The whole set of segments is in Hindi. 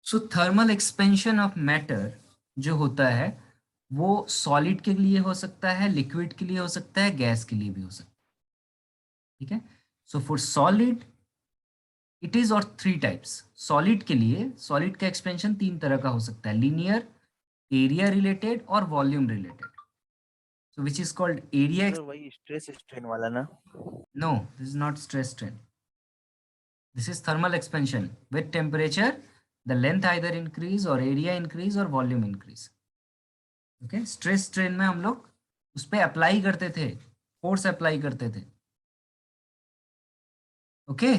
So thermal expansion of matter जो होता है वो सॉलिड के लिए हो सकता है, लिक्विड के लिए हो सकता है, गैस के लिए भी हो सकता है। ठीक है। So for solid it is और थ्री टाइप्स। सॉलिड के लिए सॉलिड का एक्सपेंशन तीन तरह का हो सकता है, लीनियर, एरिया रिलेटेड और volume related. So which is called area. Sir वही स्ट्रेस स्ट्रेन वाला ना? No, this is not stress strain. This is thermal expansion. With temperature, the length either increase or area increase or volume increase. Okay? Stress strain में हम लोग उस पे अप्लाई करते थे, फोर्स अप्लाई करते थे। ओके,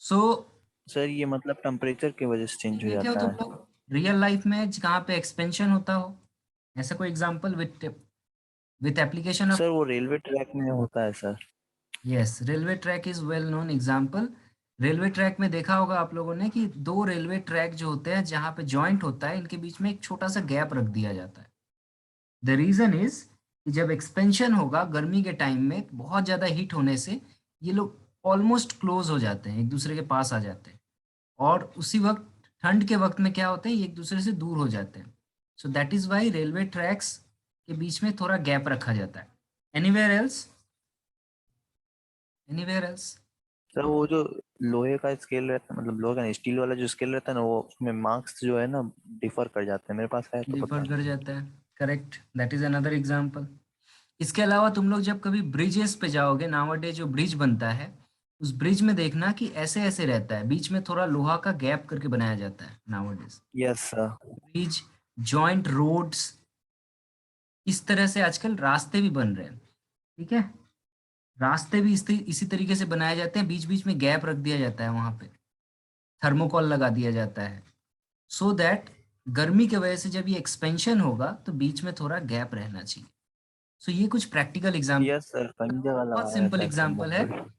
सो सर ये मतलब टेम्परेचर की वजह से चेंज हो देखे हो जाता तुम है? लोग रियल लाइफ में जहाँ पे एक्सपेंशन होता हो, ऐसा कोई example with application of. Sir वो रेलवे ट्रैक में होता है sir. Yes, railway track is well known example. Railway track में देखा होगा आप लोगों ने कि दो रेलवे ट्रैक जो होते हैं जहाँ पे जॉइंट होता है, इनके बीच में एक छोटा सा गैप रख दिया जाता है। द रीजन इज कि जब एक्सपेंशन होगा गर्मी के टाइम में बहुत ज़्यादा हीट होने से ये लोग ऑलमोस्ट क्लोज हो जाते हैं, एक दूसरे के पास आ जाते हैं। और उसी वक्त ठंड के वक्त में क्या होते हैं, ये एक दूसरे से दूर हो जाते हैं। So that is why railway tracks के बीच में थोड़ा गैप रखा जाता है। Anywhere else, anywhere else. Sir वो जो लोहे का स्केल रहता है, मतलब लोहे का स्टील वाला जो स्केल रहता है ना, वो उसमें मार्क्स जो है ना डिफर कर जाते हैं। मेरे पास है तो पता डिफर है। कर जाता है, correct, that is another example. इसके अलावा तुम लोग जब कभी ब्रिजेस पे जाओगे, नावडे जो ब्रिज बनता है, उस ब्रिज में देखना कि ऐसे ऐसे रहता है, बीच में थोड़ा लोहा का गैप करके बनाया जाता है nowadays. Yes sir. Bridge, joint rods, इस तरह से आजकल रास्ते भी बन रहे हैं। ठीक है, रास्ते भी इसी तरीके से बनाए जाते हैं, बीच बीच में गैप रख दिया जाता है, वहां पे थर्मोकॉल लगा दिया जाता है, सो दैट गर्मी की वजह से जब ये एक्सपेंशन होगा तो बीच में थोड़ा गैप रहना चाहिए। सो ये कुछ प्रैक्टिकल एग्जाम्पल। यस सर, कई जगह बहुत लगाया सिंपल रहता है एग्जाम्पल है, thermocol.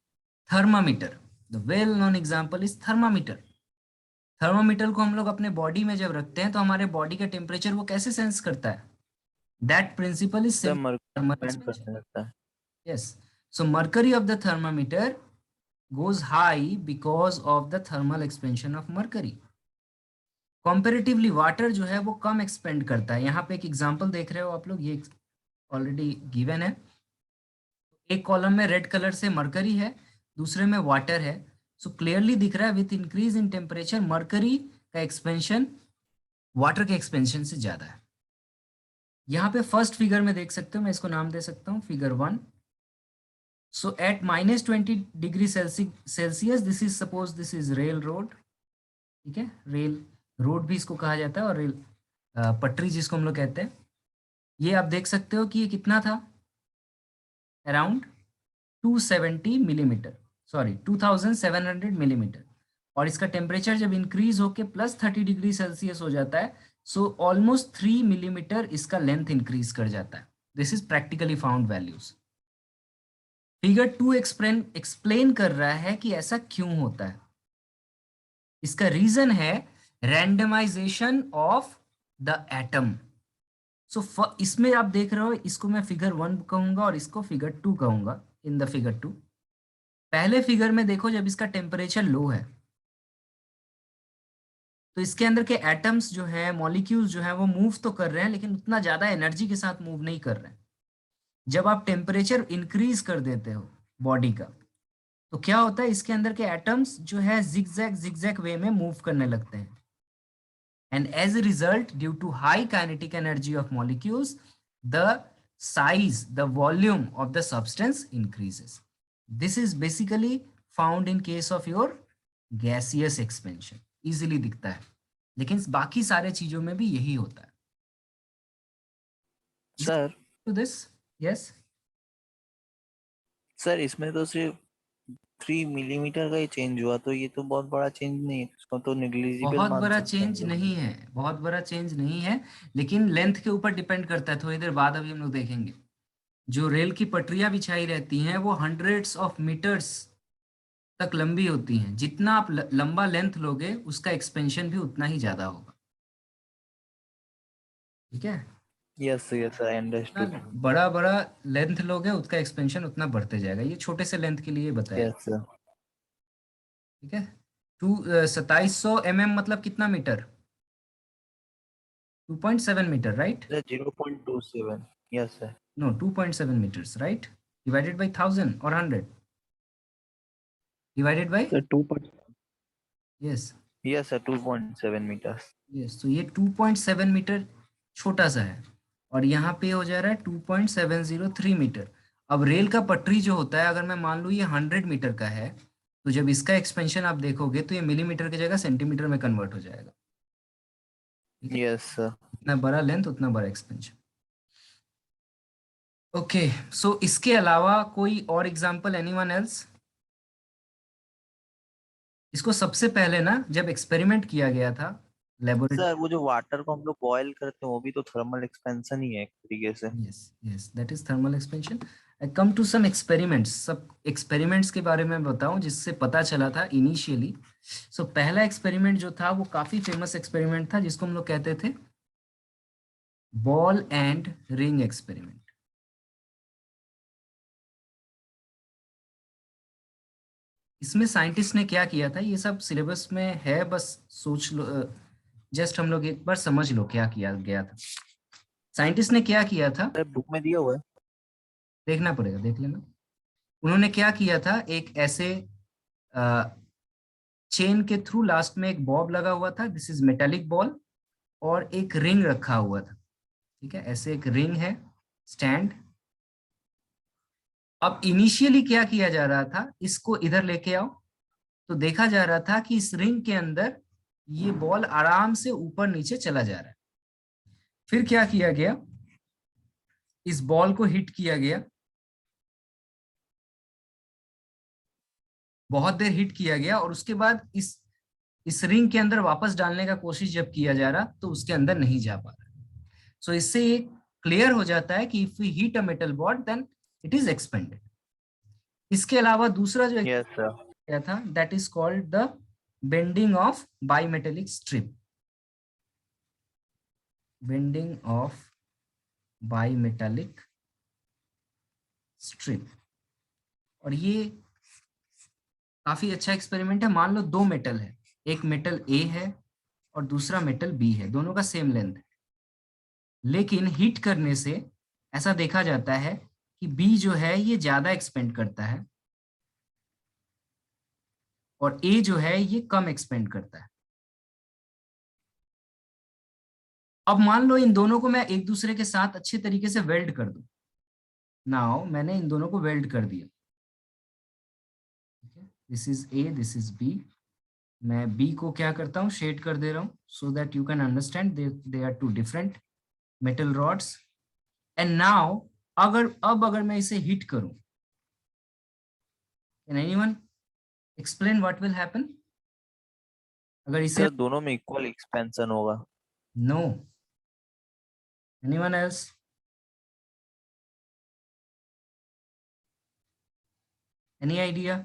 Thermometer. The well known example is thermometer. Thermometer को हम लोग अपने बॉडी में जब रखते हैं तो हमारे बॉडी का टेम्परेचर वो कैसे सेंस करता है? That principle is sir simple thermal depend expansion. करने लगता है। Yes. So mercury of the thermometer goes high because of the thermal expansion of mercury. Comparatively water जो है वो कम एक्सपेंड करता है। यहाँ पे एक एग्जांपल देख रहे हो आप लोग, ये ऑलरेडी गिवन है। एक कॉलम में रेड कलर से मरकरी है, दूसरे में वाटर है। सो क्लियरली दिख रहा है with increase in temperature mercury का एक्सपेंशन वाटर के एक्सपेंशन से ज्यादा है। यहाँ पे फर्स्ट फिगर में देख सकते हो, मैं इसको नाम दे सकता हूँ figure 1। So at -20 degree Celsius this is suppose this is rail road. ठीक है, रेल रोड भी इसको कहा जाता है, और रेल पटरी जिसको हम लोग कहते हैं। ये आप देख सकते हो कि ये कितना था, अराउंड 270 मिलीमीटर, सॉरी 2700 मिलीमीटर। और इसका टेम्परेचर जब इंक्रीज होके +30 डिग्री सेल्सियस हो जाता है, सो ऑलमोस्ट 3 मिलीमीटर इसका लेंथ इंक्रीज कर जाता है। This is practically found values. Figure 2 explain कर रहा है कि ऐसा क्यों होता है। इसका रीजन है रैंडमाइजेशन ऑफ द एटम। सो इसमें आप देख रहे हो, इसको मैं फिगर 1 कहूंगा और इसको फिगर 2 कहूंगा। इन द फिगर 2, पहले फिगर में देखो जब इसका टेम्परेचर लो है तो इसके अंदर के एटम्स जो है, मॉलिक्यूल्स जो है, वो मूव तो कर रहे हैं लेकिन उतना ज्यादा एनर्जी के साथ मूव नहीं कर रहे हैं। जब आप टेम्परेचर इंक्रीज कर देते हो बॉडी का, तो क्या होता है, इसके अंदर के एटम्स जो है जिगजैग जिगजैग वे में मूव करने लगते हैं। And as a result, due to high kinetic energy of molecules, the size, the volume of the substance increases. This is basically found in case of your gaseous expansion. Easily दिखता है, लेकिन बाकी सारे चीजों में भी यही होता है। Sir To this, yes. Sir इसमें तो सिर्फ 3 मिलीमीटर का ही चेंज हुआ, तो ये तो बहुत बड़ा चेंज नहीं है, इसको तो निग्लिजिबल बहुत मान बड़ा सकते हैं हम चेंज लोग। नहीं है, बहुत बड़ा चेंज नहीं है, लेकिन लेंथ के ऊपर डिपेंड करता है। थोड़ी देर बाद अभी हम लोग देखेंगे। जो रेल की पटरियां बिछाई रहती हैं वो हंड्रेड्स ऑफ मीटर्स तक लंबी होती हैं। जितना आप लंबा लेंथ लोगे उसका एक्सपेंशन भी उतना ही ज्यादा होगा। ठीक है, यस यस आई जितना अंडरस्टूड। बड़ा बड़ा लेंथ लोगे उसका एक्सपेंशन उतना बढ़ते जाएगा। ये छोटे से लेंथ के लिए बताया। Yes sir. ठीक है, 2700 mm मतलब कितना meter? 2.7 meter, right? 0.27, yes sir. No, 2.7 meters, right? Divided by 1000 or 100? Divided by, sir 2. yes, yes sir, 2.7 meters. yes. तो ये 2.7 मीटर छोटा सा है, और यहाँ पे हो जा रहा है 2.703 मीटर। अब रेल का पटरी जो होता है, अगर मैं मान लूँ ये 100 मीटर का है, तो जब इसका एक्सपेंशन आप देखोगे तो ये मिलीमीटर की जगह सेंटीमीटर में कन्वर्ट हो जाएगा। ठीक है, यस सर। जितना बड़ा लेंथ उतना बड़ा एक्सपेंशन। ओके, सो इसके अलावा कोई और एग्जांपल, एनीवन एल्स? इसको सबसे पहले ना जब एक्सपेरिमेंट किया गया था लेबोरेटरी। सर वो जो वाटर को हम लोग बॉयल करते हैं वो भी तो थर्मल एक्सपेंशन ही है एक तरीके से। Yes, yes, that is thermal expansion. I come to some experiments, सब एक्सपेरिमेंट्स के बारे में बताऊं जिससे पता चला था इनिशियली। सो पहला एक्सपेरिमेंट जो था वो काफी फेमस एक्सपेरिमेंट था, जिसको हम लोग कहते थे बॉल एंड रिंग एक्सपेरिमेंट। इसमें साइंटिस्ट ने क्या किया था, ये सब सिलेबस में है, बस सोच लो, जस्ट हम लोग एक बार समझ लो क्या किया गया था। साइंटिस्ट ने क्या किया था, सर बुक में दिया हुआ है। देखना पड़ेगा, देख लेना। उन्होंने क्या किया था, एक ऐसे चेन के थ्रू लास्ट में एक बॉब लगा हुआ था, दिस इज मेटालिक बॉल, और एक रिंग रखा हुआ था। ठीक है, ऐसे एक रिंग है, स्टैंड। अब इनिशियली क्या किया जा रहा था, इसको इधर लेके आओ, तो देखा जा रहा था कि इस रिंग के अंदर ये बॉल आराम से ऊपर नीचे चला जा रहा है। फिर क्या किया गया, इस बॉल को हिट किया गया, बहुत देर हिट किया गया, और उसके बाद इस रिंग के अंदर वापस डालने का कोशिश जब किया जा रहा तो उसके अंदर नहीं जा पा रहा। सो इससे ये क्लियर हो जाता है कि if we heat a metal ball then it is expanded. इसके अलावा दूसरा जो यस सर। किया था, that is called the bending of bimetallic strip. Bending of bimetallic strip, और ये काफी अच्छा एक्सपेरिमेंट है। मान लो दो मेटल है, एक मेटल ए है और दूसरा मेटल बी है, दोनों का सेम लेंथ है, लेकिन हीट करने से ऐसा देखा जाता है कि बी जो है ये ज्यादा एक्सपेंड करता है, और ए जो है ये कम एक्सपेंड करता है। अब मान लो इन दोनों को मैं एक दूसरे के साथ अच्छे तरीके से वेल्ड कर दूं। नाउ मैंने इन दोनों को वेल्ड कर दिया, this is A, this is B. मैं बी को क्या करता हूँ, शेड कर दे रहा हूँ, so that you can understand they are two different metal rods. And now अगर मैं इसे हिट करूं, can anyone explain what will happen? अगर इसे, सर दोनों में इक्वल एक्सपेंशन होगा। No, anyone else? Any idea?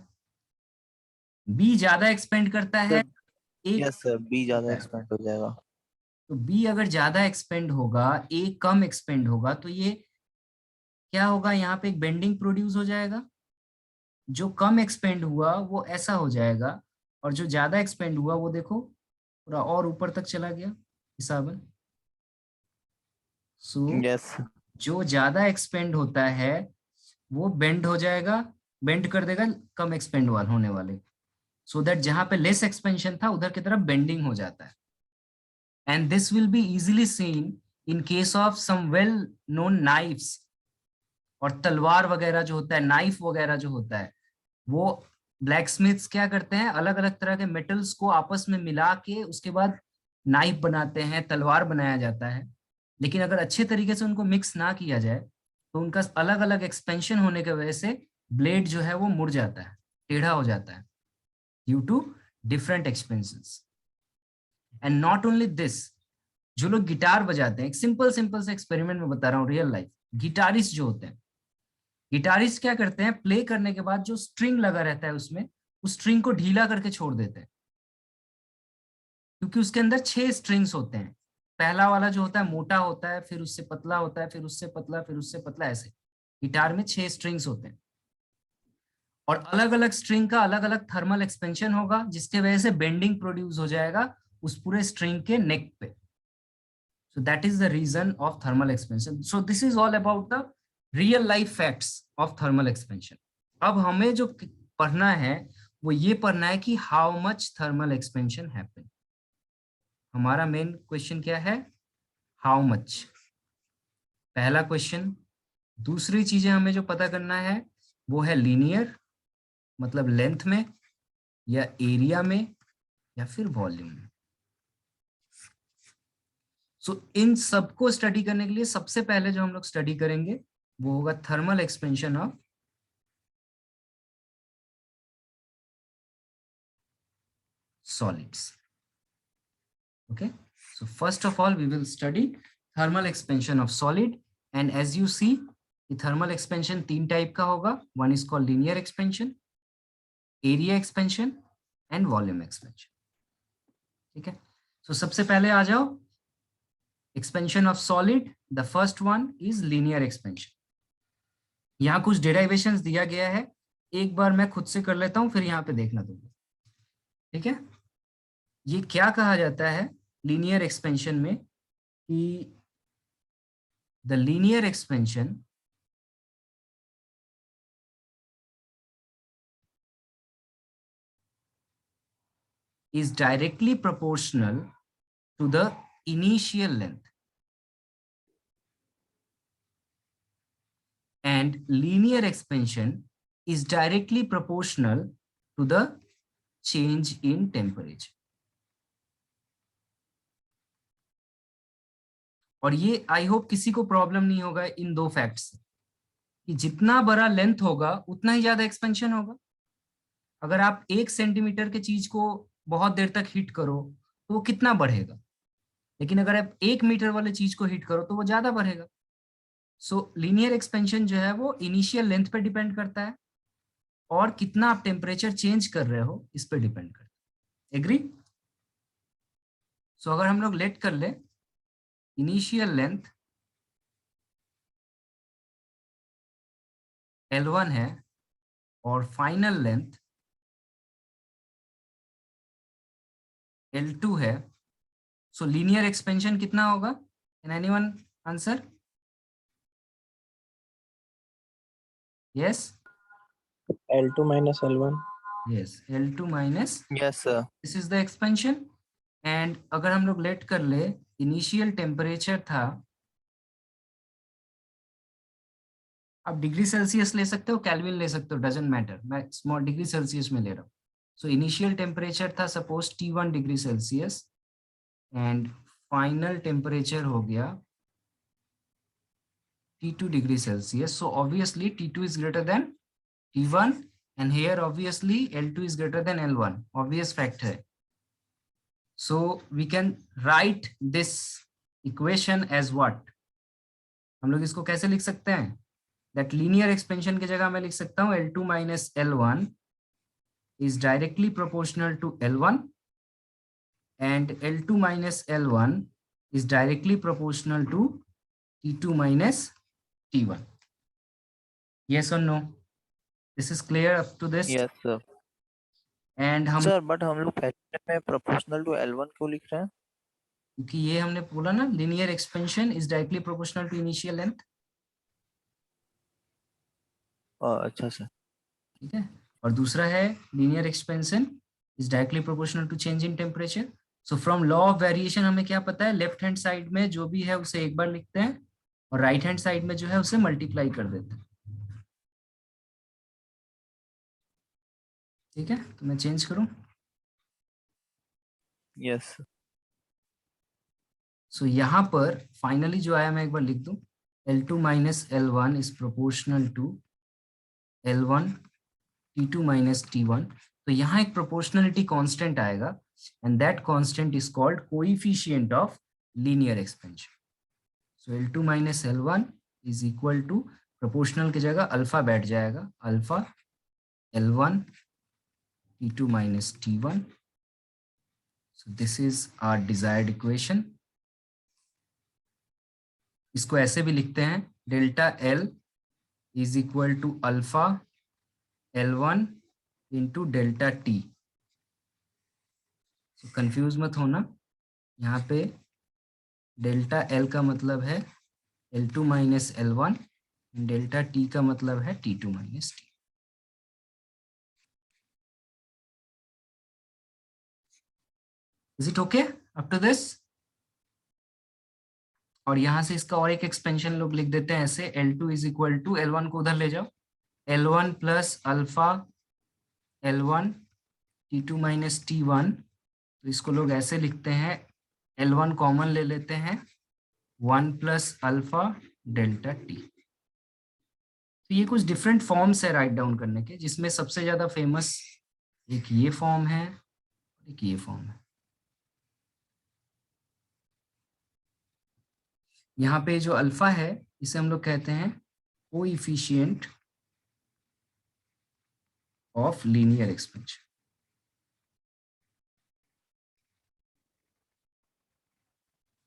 B ज्यादा एक्सपेंड करता है, sir A yes sir, B ज्यादा होता है। एक्सपेंड हो जाएगा। तो बी अगर ज्यादा एक्सपेंड होगा, ए कम एक्सपेंड होगा, तो ये क्या होगा, यहाँ पे एक बेंडिंग प्रोड्यूस हो जाएगा। जो कम एक्सपेंड हुआ वो ऐसा हो जाएगा, और जो ज्यादा एक्सपेंड हुआ वो देखो पूरा और ऊपर तक चला गया हिसाबन। So yes. जो ज्यादा एक्सपेंड होता है वो बेंड हो जाएगा, बेंड कर देगा कम एक्सपेंड होने वाले, सो दैट जहां पे लेस एक्सपेंशन था उधर की तरफ बेंडिंग हो जाता है। And this will be easily seen in case of some well known knives, और तलवार वगैरह जो होता है, नाइफ वगैरह जो होता है, वो ब्लैक स्मिथ्स क्या करते हैं, अलग अलग तरह के मेटल्स को आपस में मिला के उसके बाद नाइफ बनाते हैं, तलवार बनाया जाता है। लेकिन अगर अच्छे तरीके से उनको मिक्स ना किया जाए तो उनका अलग अलग एक्सपेंशन होने की वजह से ब्लेड जो है वो मुड़ जाता है, टेढ़ा हो जाता है, due to different expansions. And not only this, जो लोग गिटार बजाते हैं, एक सिंपल सिंपल से एक्सपेरिमेंट में बता रहा हूँ, रियल लाइफ गिटारिस्ट जो होते हैं, गिटारिस्ट क्या करते हैं, प्ले करने के बाद जो स्ट्रिंग लगा रहता है उसमें, उस स्ट्रिंग को ढीला करके छोड़ देते हैं, क्योंकि उसके अंदर 6 स्ट्रिंग्स होते हैं। पहला वाला जो होता है मोटा होता है, फिर उससे पतला होता है, फिर उससे पतला, फिर उससे पतला, ऐसे गिटार में 6 स्ट्रिंग्स होते हैं। और अलग अलग स्ट्रिंग का अलग अलग थर्मल एक्सपेंशन होगा, जिसके वजह से बेंडिंग प्रोड्यूस हो जाएगा उस पूरे स्ट्रिंग के नेक पे. So that is the reason of thermal expansion. So this is all about the real life facts of thermal expansion. अब हमें जो पढ़ना है वो ये पढ़ना है कि how much thermal expansion happen. हमारा मेन क्वेश्चन क्या है? How much. पहला क्वेश्चन. दूसरी चीजें हमें जो पता करना है वो है लीनियर, मतलब लेंथ में, या एरिया में, या फिर वॉल्यूम में. सो इन सबको स्टडी करने के लिए सबसे पहले जो हम लोग स्टडी करेंगे वो होगा thermal expansion of solids. Okay, so first of all we will study thermal expansion of solid. And as you see, thermal expansion तीन टाइप का होगा. One is called linear expansion, area expansion and volume expansion. ठीक है, सो सबसे पहले आ जाओ expansion of solid. The first one is linear expansion. यहाँ कुछ derivations दिया गया है, एक बार मैं खुद से कर लेता हूं, फिर यहाँ पे देखना दूंगा. ठीक है, ये क्या कहा जाता है linear expansion में कि the linear expansion is directly proportional to the initial length. And linear expansion is directly proportional to the change in temperature. और ये आई होप किसी को प्रॉब्लम नहीं होगा इन दो फैक्ट्स से, कि जितना बड़ा लेंथ होगा उतना ही ज्यादा एक्सपेंशन होगा. अगर आप 1 सेंटीमीटर के चीज को बहुत देर तक हिट करो तो वो कितना बढ़ेगा, लेकिन अगर आप 1 मीटर वाले चीज को हिट करो तो वो ज्यादा बढ़ेगा. सो लीनियर एक्सपेंशन जो है वो इनिशियल लेंथ पे डिपेंड करता है और कितना आप टेम्परेचर चेंज कर रहे हो इस पे डिपेंड करता है. एग्री? सो अगर हम लोग लेट कर ले इनिशियल लेंथ L1 है और फाइनल लेंथ L2 है, सो लीनियर एक्सपेंशन कितना होगा? Can anyone answer? Yes, L2 minus L1. yes, L2 minus, Yes, sir. this is the expansion. And अगर हम लोग लेट कर ले इनिशियल टेम्परेचर था, आप डिग्री सेल्सियस ले सकते हो, केल्विन ले सकते हो, डजंट मैटर, मैं स्मॉल डिग्री सेल्सियस में ले रहा हूँ. सो इनिशियल टेम्परेचर था suppose T1 degree Celsius and final temperature हो गया T2 degree Celsius. So obviously T2 is greater than T1 and here obviously L2 is greater than L1, obvious fact है. So we can write this equation as what? हम लोग इसको कैसे लिख सकते हैं? That linear expansion की जगह मैं लिख सकता हूँ L2 minus L1 is directly proportional to L1 and L2 minus L1 is directly proportional to T2 minus T1. Yes or no? This is clear up to this? Yes, sir. And हम Sir, but हम लोग फ्रैक्शन में proportional to L1 क्यों लिख रहे हैं? क्योंकि ये हमने बोला ना linear expansion is directly proportional to initial length. अच्छा सर. ठीक है, और दूसरा है linear expansion is directly proportional to change in temperature. So from law of variation हमें क्या पता है, लेफ्ट हैंड साइड में जो भी है उसे एक बार लिखते हैं और राइट हैंड साइड में जो है उसे मल्टीप्लाई कर देते हैं. ठीक है, तो मैं चेंज करूं. Yes. सो यहाँ पर फाइनली जो आया मैं एक बार लिख दूं, L2 minus L1 is proportional to L1 T2 minus T1. तो यहाँ एक प्रोपोर्शनलिटी कांस्टेंट आएगा and that constant is called coefficient of linear expansion. So L2 minus L1 is equal to, proportional की जगह अल्फा बैठ जाएगा, alpha L1 T2 minus T1. So this is our desired equation. इसको ऐसे भी लिखते हैं, delta L is equal to alpha L1 into delta T. Confuse मत होना, यहाँ पे डेल्टा L का मतलब है L2 minus L1, delta T का मतलब है T2 minus T। Is it okay up to this? और यहां से इसका और एक एक्सपेंशन लोग लिख देते हैं ऐसे, L2 is equal to L1 को उधर ले जाओ, L1 plus alpha L1 T2 minus T1। तो इसको लोग ऐसे लिखते हैं, L1 कॉमन ले लेते हैं, 1 प्लस अल्फा डेल्टा टी। तो ये कुछ डिफरेंट फॉर्म्स है राइट डाउन करने के, जिसमें सबसे ज्यादा फेमस एक ये फॉर्म है, एक ये फॉर्म है। यहाँ पे जो अल्फा है इसे हम लोग कहते हैं कोएफिशिएंट ऑफ लीनियर एक्सपेंशन।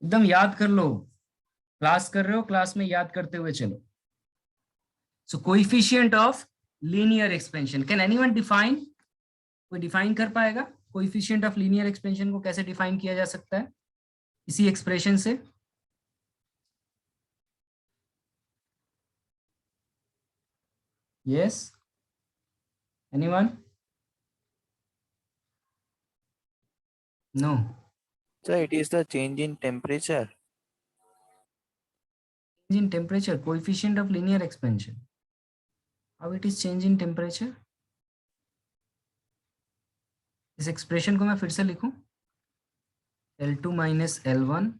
एकदम याद कर लो, क्लास कर रहे हो, क्लास में याद करते हुए चलो। So coefficient of linear expansion, can anyone define? कोई डिफाइन कर पाएगा कोएफिशिएंट ऑफ लीनियर एक्सपेंशन को कैसे डिफाइन किया जा सकता है इसी एक्सप्रेशन से? Yes, anyone? No? So it is the change in temperature. change in temperature, coefficient of linear expansion. How it is change in temperature? इस एक्सप्रेशन को मैं फिर से लिखूं, L2 minus L1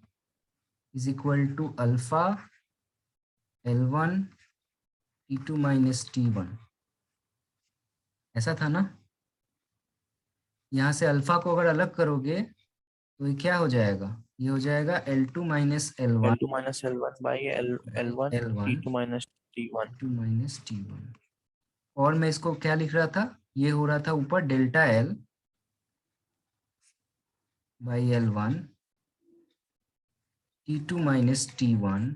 is equal to alpha L1 T2 minus T1। ऐसा था ना? यहाँ से अल्फा को अगर अलग करोगे तो ये क्या हो जाएगा? ये हो जाएगा L2 minus L1 L2 minus L1 by L1 L1 T2 minus T1. T2 minus T1। और मैं इसको क्या लिख रहा था? ये हो रहा था ऊपर delta L by L1 T2 minus T1।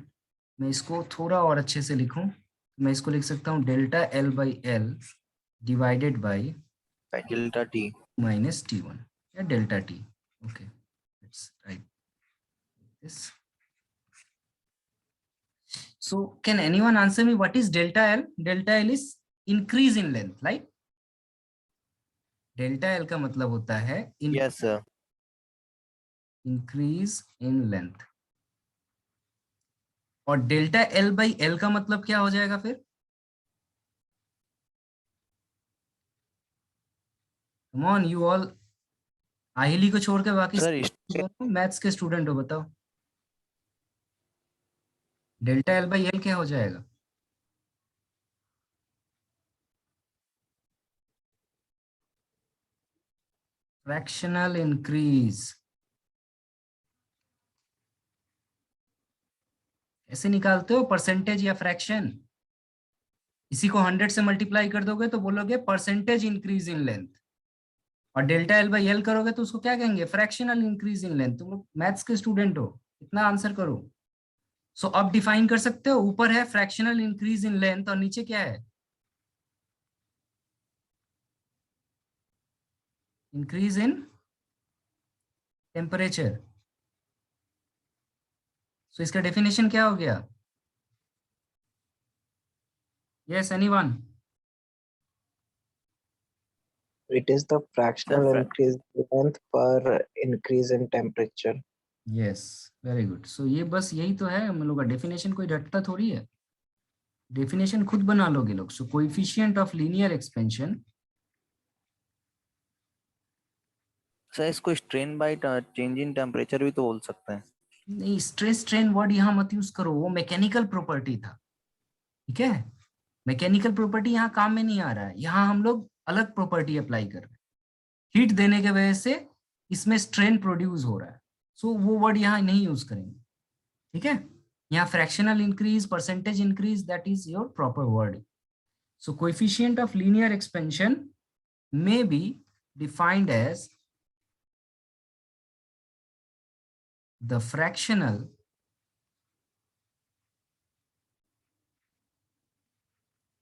मैं इसको थोड़ा और अच्छे से लिखूं, मैं इसको लिख सकता हूँ delta L by L divided by By delta T. Minus T1 या delta T। Okay, let's write this. So can anyone answer me what is delta L? Delta L is increase in length, right? Delta L का मतलब होता है Yes, sir. increase in length। और डेल्टा L बाई L का मतलब क्या हो जाएगा फिर? Come on, you all, आहिली को छोड़ के बाकी Sir, मैथ्स के स्टूडेंट हो, बताओ डेल्टा L बाई L क्या हो जाएगा? Fractional increase. ऐसे निकालते हो परसेंटेज या फ्रैक्शन? इसी को 100 से मल्टीप्लाई कर दोगे तो बोलोगे परसेंटेज इंक्रीज इन लेंथ, और डेल्टा L बाई L करोगे तो उसको क्या कहेंगे? Fractional increase in length. तुम लोग मैथ्स के स्टूडेंट हो, इतना आंसर करो। सो अब डिफाइन कर सकते हो, ऊपर है फ्रैक्शनल इंक्रीज इन लेंथ और नीचे क्या है? Increase in temperature. सो इसका डेफिनेशन क्या हो गया? Yes, anyone? It is the fractional increase in length per increase in temperature. Yes, very good. So ये बस यही तो है हम लोग का डेफिनेशन, कोई रटता थोड़ी है, डेफिनेशन खुद बना लोगे लोग। So coefficient of linear expansion. Sir इसको strain by change in temperature भी तो बोल सकते हैं। नहीं, स्ट्रेस स्ट्रेन वर्ड यहाँ मत यूज करो, वो मैकेनिकल प्रॉपर्टी था, ठीक है? मैकेनिकल प्रॉपर्टी यहाँ काम में नहीं आ रहा है, यहाँ हम लोग अलग प्रॉपर्टी अप्लाई कर रहे हैं। हीट देने के वजह से इसमें स्ट्रेन प्रोड्यूस हो रहा है, सो वो वर्ड यहाँ नहीं यूज करेंगे, ठीक है? यहाँ fractional increase, percentage increase, that is your proper word. So coefficient of linear expansion may be defined as the fractional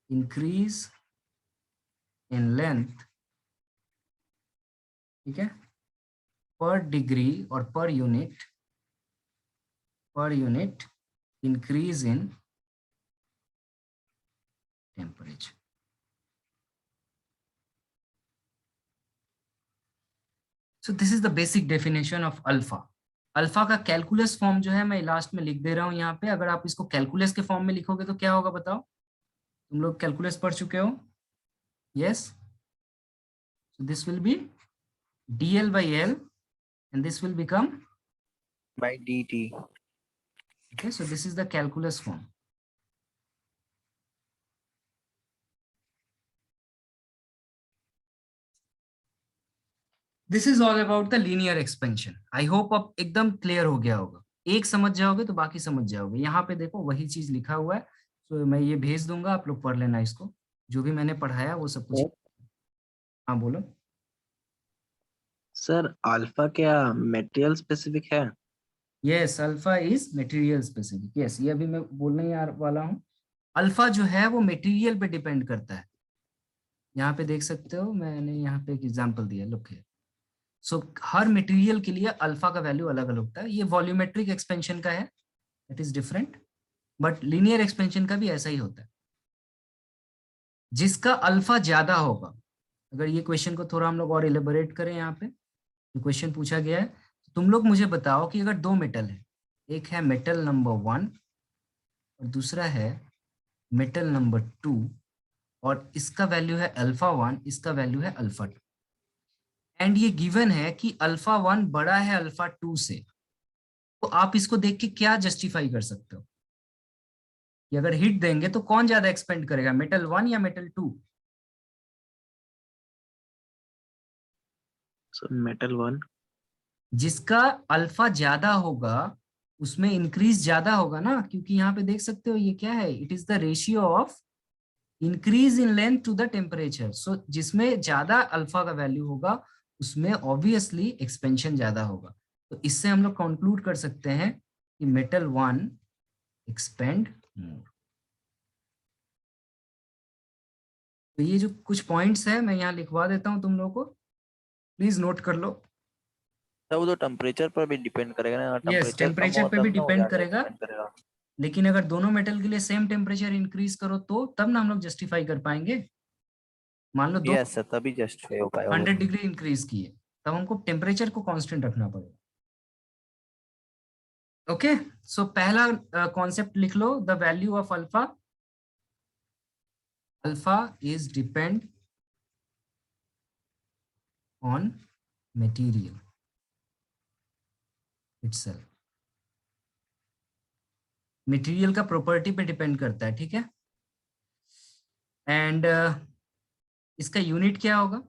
increase in length, ठीक है, पर डिग्री और per unit increase in temperature. So this is the basic definition of alpha. Alpha का कैलकुलस फॉर्म जो है मैं लास्ट में लिख दे रहा हूं यहाँ पे। अगर आप इसको कैलकुलस के फॉर्म में लिखोगे तो क्या होगा बताओ? तुम लोग कैलकुलस पढ़ चुके हो? Yes. So this will B dl by l and this will become by dt. okay, so this is the calculus form. This is all about the linear expansion. I hope अब एकदम क्लियर हो गया होगा। एक समझ जाओगे तो बाकी समझ जाओगे। यहाँ पे देखो वही चीज लिखा हुआ है, तो मैं ये भेज दूंगा, आप लोग पढ़ लेना इसको, जो भी मैंने पढ़ाया वो सब कुछ। हाँ बोलो। सर अल्फा क्या मटेरियल स्पेसिफिक है? Yes, alpha is material specific. Yes, ये अभी मैं बोलने ही वाला हूँ। अल्फा जो है वो मटेरियल पे डिपेंड करता है। यहाँ पे देख सकते हो, मैंने यहाँ पे एक एग्जांपल दिया, look here. So her material के लिए अल्फा का वैल्यू अलग अलग होता है। ये वॉल्यूमेट्रिक एक्सपेंशन का है, it is different, but linear expansion का भी ऐसा ही होता है। जिसका अल्फा ज्यादा होगा, अगर ये क्वेश्चन को थोड़ा हम लोग और इलेबोरेट करें, यहाँ पे जो क्वेश्चन पूछा गया है, तो तुम लोग मुझे बताओ कि अगर दो मेटल है, एक है मेटल नंबर 1 और दूसरा है मेटल नंबर 2, और इसका वैल्यू है अल्फा 1, इसका वैल्यू है अल्फा 2, एंड ये गिवन है कि अल्फा 1 बड़ा है अल्फा 2 से, तो आप इसको देख के क्या जस्टिफाई कर सकते हो कि अगर हिट देंगे तो कौन ज्यादा एक्सपेंड करेगा, मेटल 1 या मेटल 2? Sir metal 1। जिसका अल्फा ज्यादा होगा उसमें इंक्रीज ज्यादा होगा ना, क्योंकि यहाँ पे देख सकते हो ये क्या है, it is the ratio of increase in length to the temperature. So जिसमें ज्यादा अल्फा का वैल्यू होगा उसमें ऑब्वियसली एक्सपेंशन ज्यादा होगा। तो इससे हम लोग कंक्लूड कर सकते हैं कि मेटल 1 एक्सपेंड मोर। तो ये जो कुछ पॉइंट्स है मैं यहाँ लिखवा देता हूँ, तुम लोगों को प्लीज नोट कर लो। तो वो तो टेम्परेचर पर भी डिपेंड करेगा ना, यस, टेम्परेचर कम टेम्परेचर हुआ पे भी तब ना वो डिपेंड ज्यादा करेगा, डिपेंड करेगा। लेकिन अगर दोनों मेटल के लिए सेम टेम्परेचर इंक्रीज करो तो तब ना हम लोग जस्टिफाई कर पाएंगे। मान लो दो यस सर, तभी जस्टिफाई हो पाएगा वो। 100 डिग्री इंक्रीज किए, तब हमको टेम्परेचर को कांस्टेंट रखना पड़ेगा। ओके, सो पहला कॉन्सेप्ट लिख लो, the value of alpha. Alpha is depend on material itself. Material का प्रॉपर्टी पे डिपेंड करता है, ठीक है। एंड इसका यूनिट क्या होगा?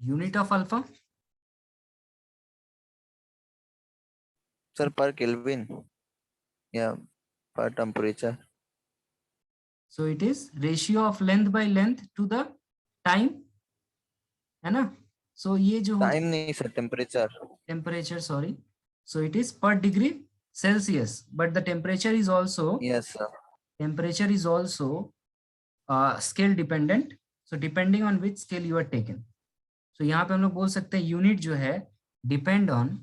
Unit of alpha sir per kelvin या per temperature. So it is ratio of length by length to the time, है ना। सो ये जो टाइम नहीं sir, temperature. Temperature, sorry, so it is per degree Celsius, but the temperature is also yes sir. Scale dependent, so depending on which scale you are taken. So यहाँ पे हम लोग बोल सकते हैं यूनिट जो है depend on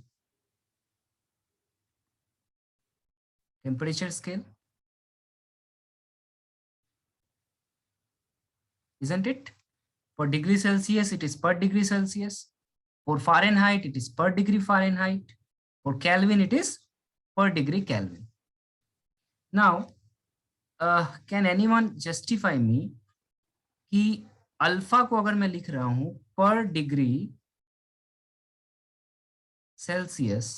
temperature scale, isn't it? For degree Celsius it is per degree Celsius, for Fahrenheit it is per degree Fahrenheit, for Kelvin it is per degree Kelvin. Now can anyone justify me कि अल्फा को अगर मैं लिख रहा हूं पर डिग्री सेल्सियस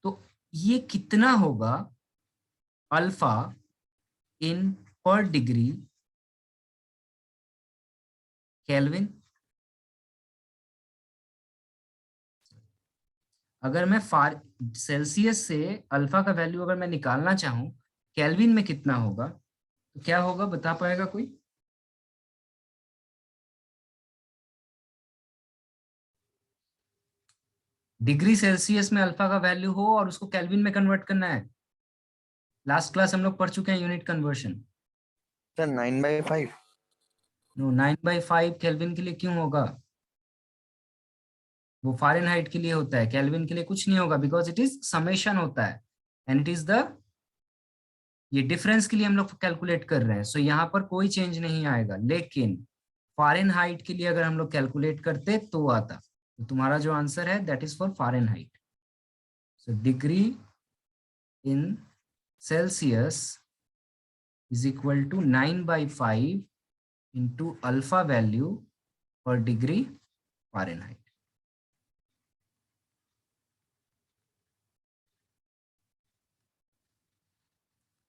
तो ये कितना होगा अल्फा इन पर डिग्री केल्विन? अगर मैं सेल्सियस से अल्फा का वैल्यू अगर मैं निकालना चाहूं केल्विन में कितना होगा, तो क्या होगा, बता पाएगा कोई? डिग्री सेल्सियस में अल्फा का वैल्यू हो और उसको केल्विन में कन्वर्ट करना है। लास्ट क्लास हम लोग पढ़ चुके हैं unit conversion. Sir 9/5। No, 9/5 kelvin के लिए क्यों होगा? वो फ़ारेनहाइट के लिए होता है, केल्विन के लिए कुछ नहीं होगा, बिकॉज इट इज समेशन होता है एंड इट इज द, ये डिफरेंस के लिए हम लोग कैलकुलेट कर रहे हैं, सो यहाँ पर कोई चेंज नहीं आएगा। लेकिन फ़ारेनहाइट के लिए अगर हम लोग कैलकुलेट करते तो आता। तो तुम्हारा जो आंसर है that is for Fahrenheit. So degree in Celsius is equal to 9/5 into alpha value per degree Fahrenheit.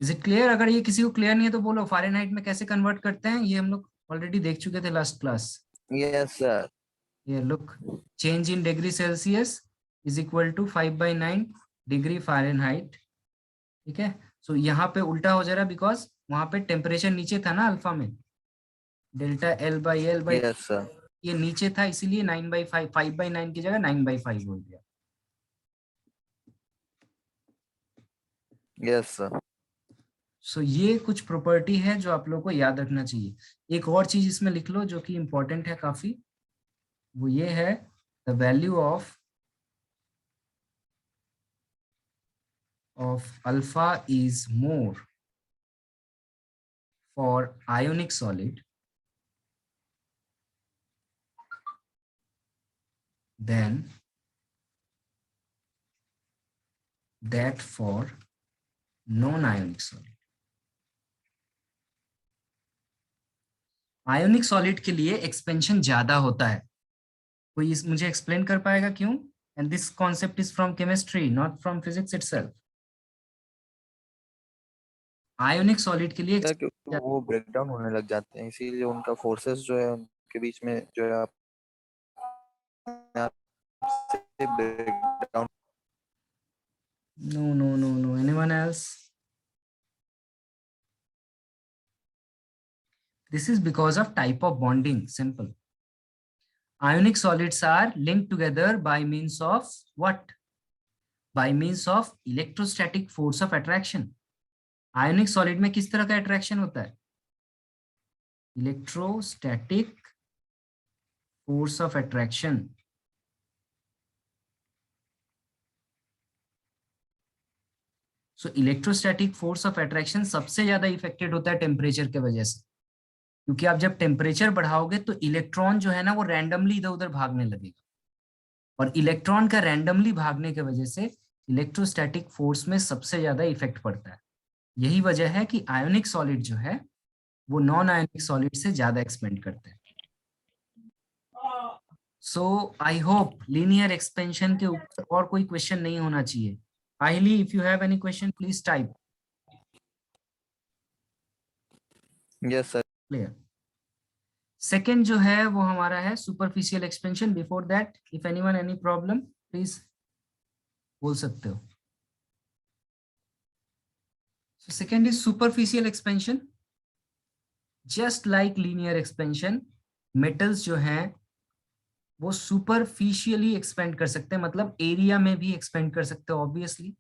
Is it clear? अगर ये किसी को क्लियर नहीं है तो बोलो, फ़ारेनहाइट में कैसे कन्वर्ट करते हैं, ये हम लोग ऑलरेडी देख चुके थे लास्ट क्लास। Yes sir. ये look, change in degree Celsius is equal to 5/9 degree Fahrenheit. ठीक है, सो यहाँ पे उल्टा हो जा रहा है बिकॉज वहां पे टेम्परेचर नीचे था ना अल्फा में, डेल्टा L/L यस सर। ये नीचे था, इसीलिए 9/5, 5/9 की जगह 9/5 हो गया। Yes sir. सो ये कुछ प्रॉपर्टी है जो आप लोगों को याद रखना चाहिए। एक और चीज इसमें लिख लो जो कि इंपॉर्टेंट है काफी, वो ये है the value of alpha is more for ionic solid than that for non ionic solid. Ionic solid के लिए एक्सपेंशन ज्यादा होता है। कोई मुझे एक्सप्लेन कर पाएगा क्यों? And this concept is from chemistry, not from physics itself. Ionic solid के लिए सर क्योंकि वो ब्रेक डाउन होने लग जाते हैं, इसीलिए उनका फोर्सेस जो है उनके बीच में जो है आप से break down. no, anyone else? This is because of type of bonding, simple. Ionic solids are linked together by means of what? By means of electrostatic force of attraction. Ionic solid में किस तरह का attraction होता है? Electrostatic force of attraction. So electrostatic force of attraction सबसे ज्यादा इफेक्टेड होता है टेम्परेचर के वजह से, क्योंकि आप जब टेम्परेचर बढ़ाओगे तो इलेक्ट्रॉन जो है ना वो रैंडमली इधर उधर भागने लगेगा, और इलेक्ट्रॉन का रैंडमली भागने की वजह से इलेक्ट्रोस्टैटिक फोर्स में सबसे ज्यादा इफेक्ट पड़ता है। यही वजह है कि आयोनिक सॉलिड जो है वो नॉन आयोनिक सॉलिड से ज्यादा एक्सपेंड करते हैं। सो आई होप लीनियर एक्सपेंशन के ऊपर और कोई क्वेश्चन नहीं होना चाहिए। Ahili, if you have any question, please type. Yes sir. Clear. Second जो है वो हमारा है superficial expansion. Before that if anyone any problem please बोल सकते हो। So second is superficial expansion. Just like linear expansion, metals जो हैं वो सुपरफिशियली एक्सपेंड कर सकते हैं, मतलब एरिया में भी एक्सपेंड कर सकते हैं ऑब्वियसली।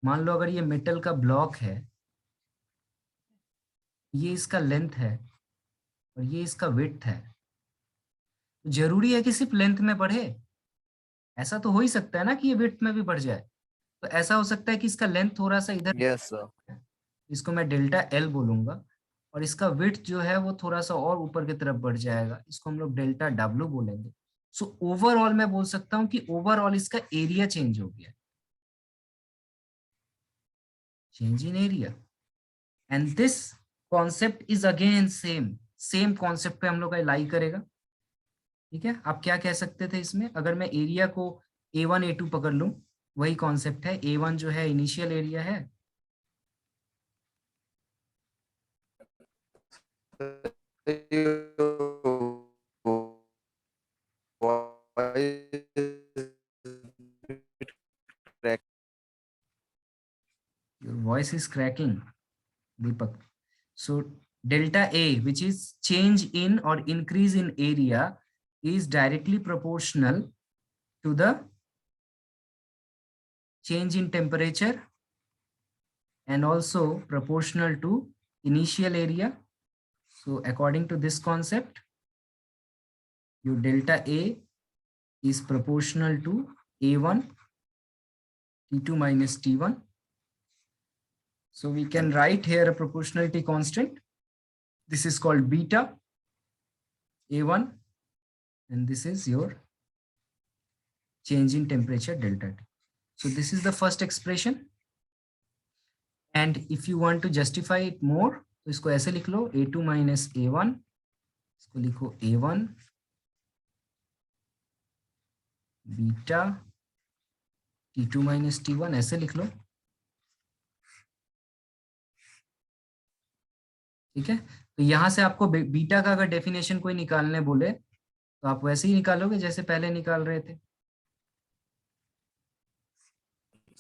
मान लो अगर ये मेटल का ब्लॉक है, ये इसका लेंथ है और ये इसका विड्थ है, तो जरूरी है कि सिर्फ लेंथ में बढ़े? ऐसा तो हो ही सकता है ना कि ये विड्थ में भी बढ़ जाए। तो ऐसा हो सकता है कि इसका लेंथ थोड़ा सा इधर, यस सर। इसको मैं डेल्टा एल बोलूंगा, और इसका विड्थ जो है वो थोड़ा सा और ऊपर की तरफ बढ़ जाएगा, इसको हम लोग डेल्टा डब्ल्यू बोलेंगे। सो ओवरऑल मैं बोल सकता हूँ कि ओवरऑल इसका एरिया चेंज हो गया, change in area. And this concept is again same concept पे हम लोग का अप्लाई करेगा। ठीक है, आप क्या कह सकते थे इसमें, अगर मैं एरिया को A1 A2 पकड़ लूं, वही कॉन्सेप्ट है। A1 जो है इनिशियल एरिया है, your voice is cracking, Deepak. So delta A, which is change in or increase in area, is directly proportional to the change in temperature and also proportional to initial area. So according to this concept, your delta A is proportional to A1 T2 minus T1. So we can write here a proportionality constant. This is called beta A1, and this is your change in temperature delta T. So this is the first expression. And if you want to justify it more, तो इसको ऐसे लिख लो, A2 minus A1, इसको लिखो A1 beta T2 minus T1, ऐसे लिख लो, ठीक है। तो यहां से आपको बीटा का अगर डेफिनेशन कोई निकालने बोले तो आप वैसे ही निकालोगे जैसे पहले निकाल रहे थे।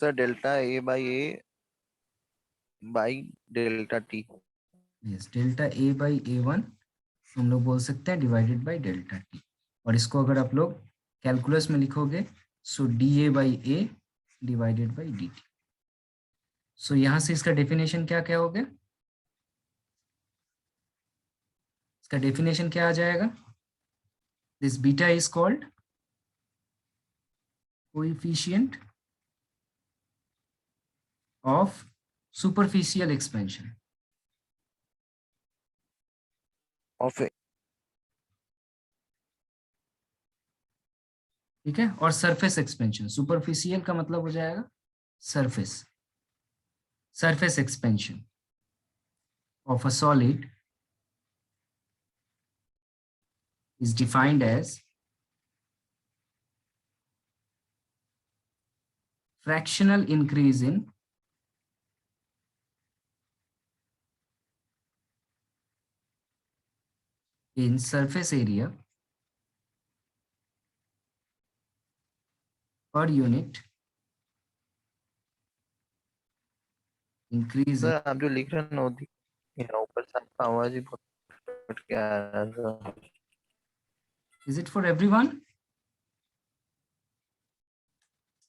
Sir delta A by delta T. Yes, delta A by A1 हम लोग बोल सकते हैं डिवाइडेड बाई डेल्टा टी। और इसको अगर आप लोग कैलकुलस में लिखोगे, so D A by A divided by D T. So यहां से इसका डेफिनेशन क्या क्या हो गया, इसका डेफिनेशन क्या आ जाएगा, this beta is called coefficient of superficial expansion of ठीक है। और सरफेस एक्सपेंशन, सुपरफिशियल का मतलब हो जाएगा surface, surface expansion of a solid is defined as fractional increase in surface area per unit increase sir आप जो लिख रहे हैं ऊपर से आपका आवाज ही बहुत कट के आ रहा है। Is it for everyone?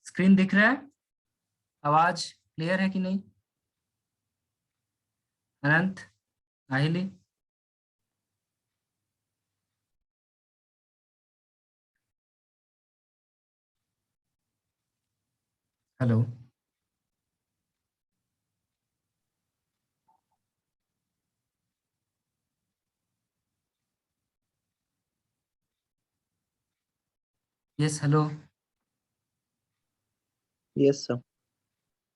Screen दिख रहा है, आवाज क्लियर है कि नहीं? अनंत, आहिली, hello, yes, hello, Yes, sir.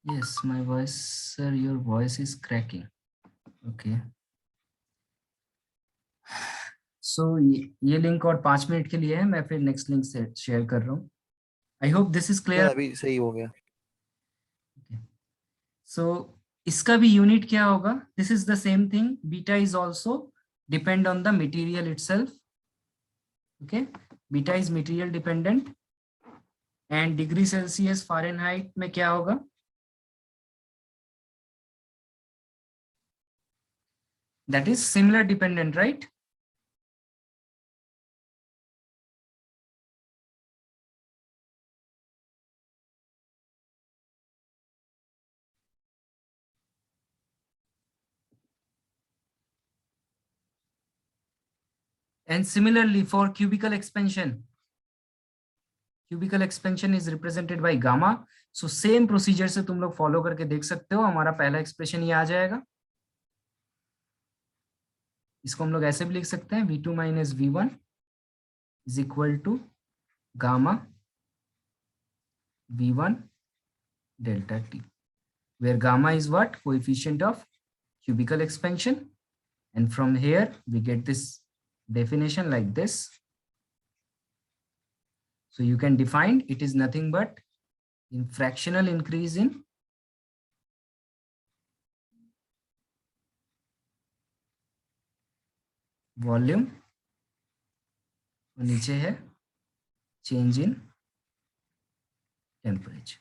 yes, my voice, sir, your voice is cracking. Okay, so ये लिंक और 5 मिनट के लिए है, मैं फिर नेक्स्ट लिंक से शेयर कर रहा हूँ। I hope this is clear. अभी सही हो गया। सो इसका भी यूनिट क्या होगा, this is the same thing, beta is also depend on the material itself, okay, beta is material dependent. And degree Celsius Fahrenheit में क्या होगा, that is similar dependent, right? And similarly for cubical expansion is represented by gamma. So same procedure से तुम लोग फॉलो करके देख सकते हो, हमारा पहला एक्सप्रेशन ये आ जाएगा। इसको हम लोग ऐसे भी लिख सकते हैं, V2 minus V1 is equal to gamma V1 delta T, where gamma is what? Coefficient of cubical expansion. And from here we get this definition like this. So you can define it is nothing but in fractional increase in volume और नीचे है change in temperature.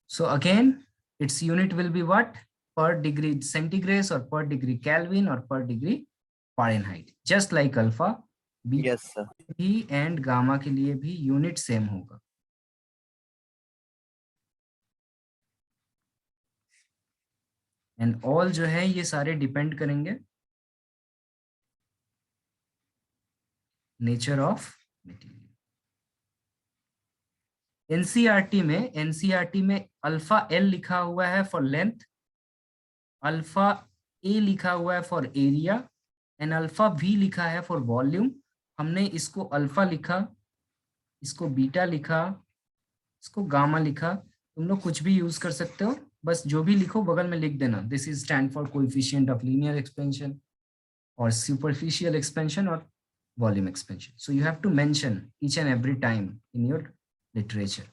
So again its unit will be what? Per degree centigrade or per degree Kelvin or per degree Fahrenheit, just like alpha, beta yes sir. भी एंड गामा के लिए भी यूनिट सेम होगा। एंड ऑल जो है ये सारे डिपेंड करेंगे नेचर ऑफ मटेरियल। एनसीईआरटी में अल्फा एल लिखा हुआ है फॉर लेंथ, अल्फा ए लिखा हुआ है for area and alpha V लिखा है फॉर वॉल्यूम। हमने इसको अल्फा लिखा, इसको बीटा लिखा, इसको गामा लिखा। तुम लोग कुछ भी यूज कर सकते हो, बस जो भी लिखो बगल में लिख देना। This is stand for coefficient of linear expansion और सुपरफिशियल एक्सपेंशन और volume expansion. So you have to mention each and every time in your literature.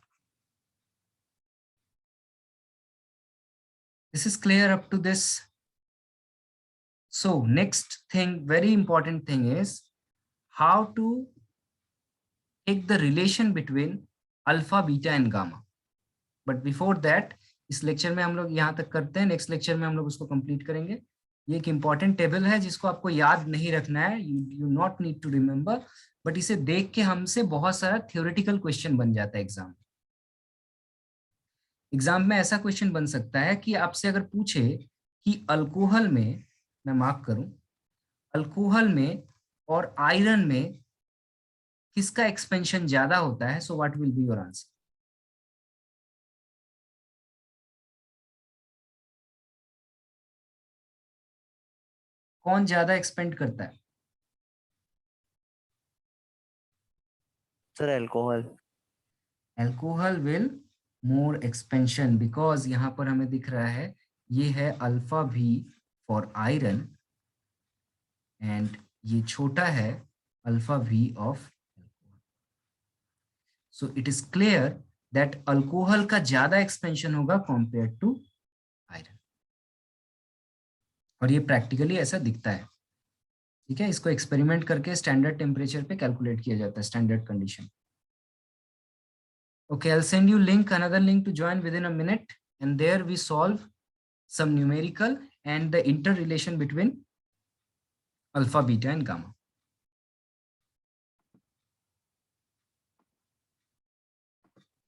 This is clear up to this. So next thing, very important thing is how to take the relation between alpha, beta and gamma. But before that, इस लेक्चर में हम लोग यहाँ तक करते हैं, नेक्स्ट लेक्चर में हम लोग उसको कंप्लीट करेंगे। ये एक इंपॉर्टेंट टेबल है जिसको आपको याद नहीं रखना है, you not need to remember, but इसे देख के हमसे बहुत सारा थ्योरेटिकल क्वेश्चन बन जाता है एग्जाम। एग्जाम में ऐसा क्वेश्चन बन सकता है कि आपसे अगर पूछे कि अल्कोहल में, मैं मार्क करूं, अल्कोहल में और आयरन में किसका एक्सपेंशन ज्यादा होता है, so what will be your answer? कौन ज्यादा एक्सपेंड करता है? Sir alcohol. Alcohol will more expansion because यहाँ पर हमें दिख रहा है ये है अल्फा भी फॉर आयरन एंड ये छोटा है alpha V of. So it is clear that alcohol का ज्यादा एक्सपेंशन होगा कंपेयर टू आयरन, और ये प्रैक्टिकली ऐसा दिखता है। ठीक है, इसको एक्सपेरिमेंट करके स्टैंडर्ड टेम्परेचर पे कैलकुलेट किया जाता है, standard condition. Okay, I'll send you another link to join within a minute, and there we solve some numerical and the interrelation between alpha, beta and gamma.